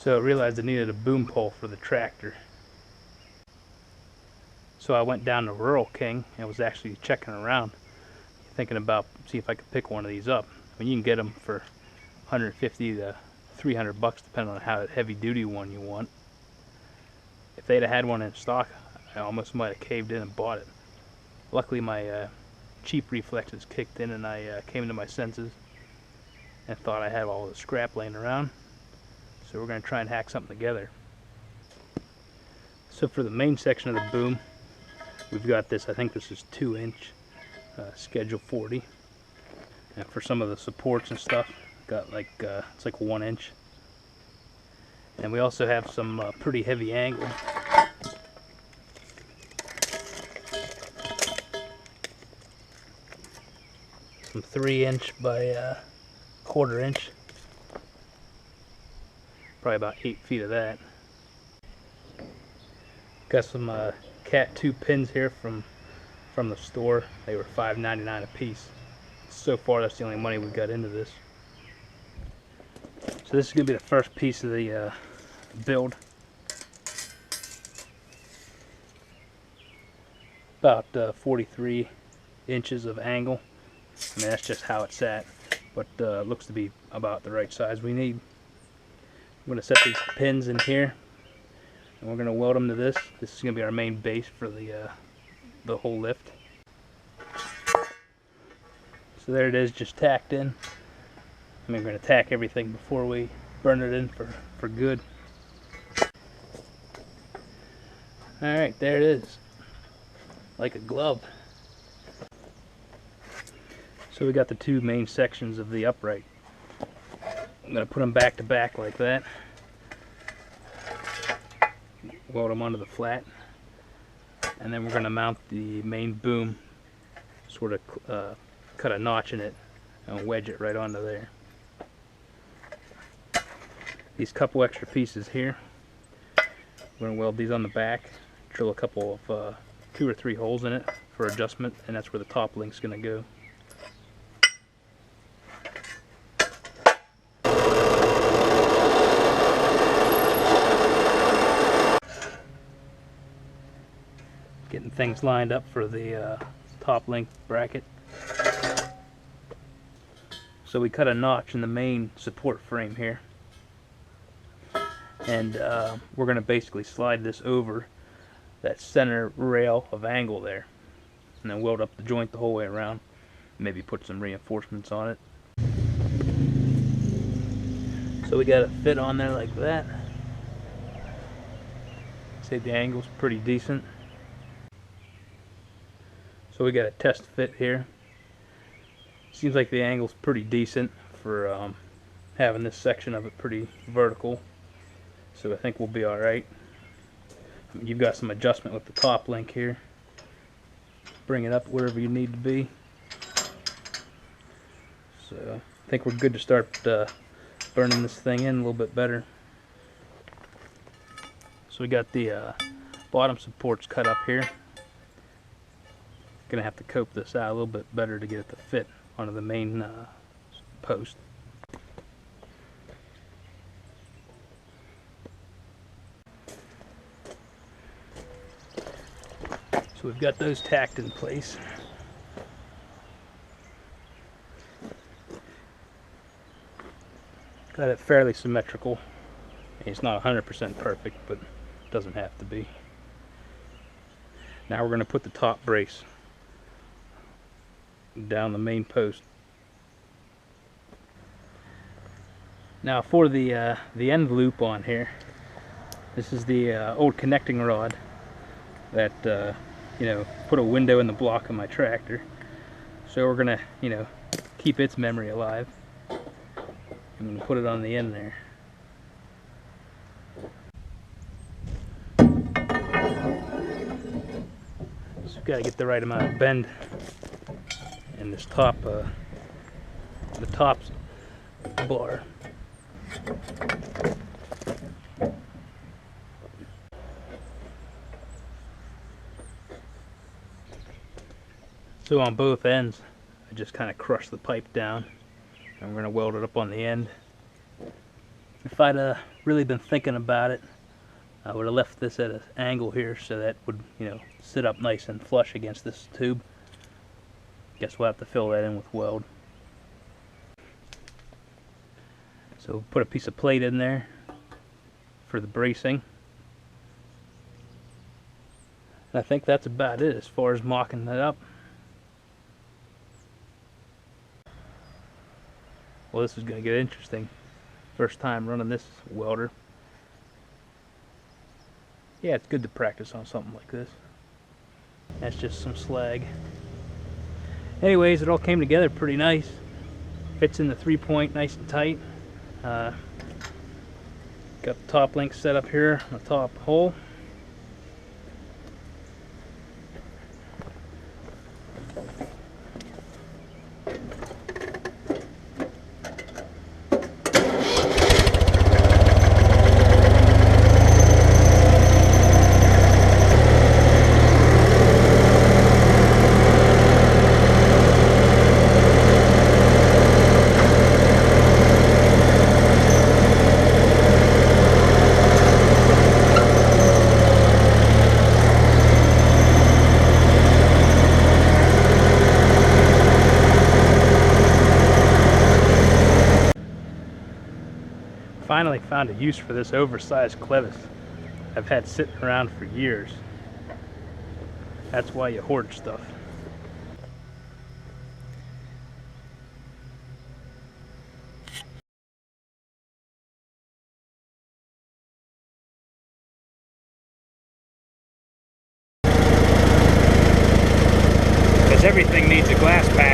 So I realized I needed a boom pole for the tractor. So I went down to Rural King and was actually checking around, thinking about see if I could pick one of these up. I mean, you can get them for 150 to 300 bucks depending on how heavy duty one you want. If they'd have had one in stock, I almost might have caved in and bought it. Luckily my cheap reflexes kicked in and I came to my senses and thought I had all the scrap laying around. So we're going to try and hack something together. So for the main section of the boom, we've got this, I think this is 2-inch Schedule 40. And for some of the supports and stuff, got like, it's like 1-inch. And we also have some pretty heavy angle. Some 3-inch by 1/4-inch. Probably about 8 feet of that. Got some Cat 2 pins here from the store. They were $5.99 a piece. So far that's the only money we've got into this. So this is going to be the first piece of the build. About 43 inches of angle. I mean, that's just how it's at, but looks to be about the right size we need. I'm going to set these pins in here, and we're going to weld them to this. This is going to be our main base for the whole lift. So there it is, just tacked in. I mean, we're going to tack everything before we burn it in for good. Alright, there it is. Like a glove. So we got the two main sections of the upright. I'm going to put them back to back like that. Weld them onto the flat. And then we're going to mount the main boom. Sort of cut a notch in it and wedge it right onto there. These couple extra pieces here, we're going to weld these on the back, drill a couple of 2 or 3 holes in it for adjustment, and that's where the top link's going to go. Getting things lined up for the top link bracket. So we cut a notch in the main support frame here. And we're going to basically slide this over that center rail of angle there, and then weld up the joint the whole way around. Maybe put some reinforcements on it. So we got it fit on there like that. Say the angle's pretty decent. So we got a test fit here. Seems like the angle's pretty decent for having this section of it pretty vertical. So I think we'll be alright. You've got some adjustment with the top link here. Bring it up wherever you need to be. So I think we're good to start burning this thing in a little bit better. So we got the bottom supports cut up here. Gonna have to cope this out a little bit better to get it to fit onto the main post. So we've got those tacked in place. Got it fairly symmetrical. It's not 100% perfect, but it doesn't have to be. Now we're going to put the top brace down the main post. Now for the end loop on here, this is the old connecting rod that you know, put a window in the block of my tractor. So we're gonna, you know, keep its memory alive. I'm gonna put it on the end there. So we've got to get the right amount of bend in this top, the top bar. So on both ends, I just kind of crush the pipe down, and we're going to weld it up on the end. If I'd really been thinking about it, I would have left this at an angle here so that would, you know, sit up nice and flush against this tube. Guess we'll have to fill that in with weld. So put a piece of plate in there for the bracing. And I think that's about it as far as mocking that up. Well, this is going to get interesting. First time running this welder. Yeah, it's good to practice on something like this. That's just some slag. Anyways, it all came together pretty nice. Fits in the 3-point nice and tight. Got the top link set up here on the top hole. Finally found a use for this oversized clevis I've had sitting around for years. That's why you hoard stuff. Because everything needs a glass pack.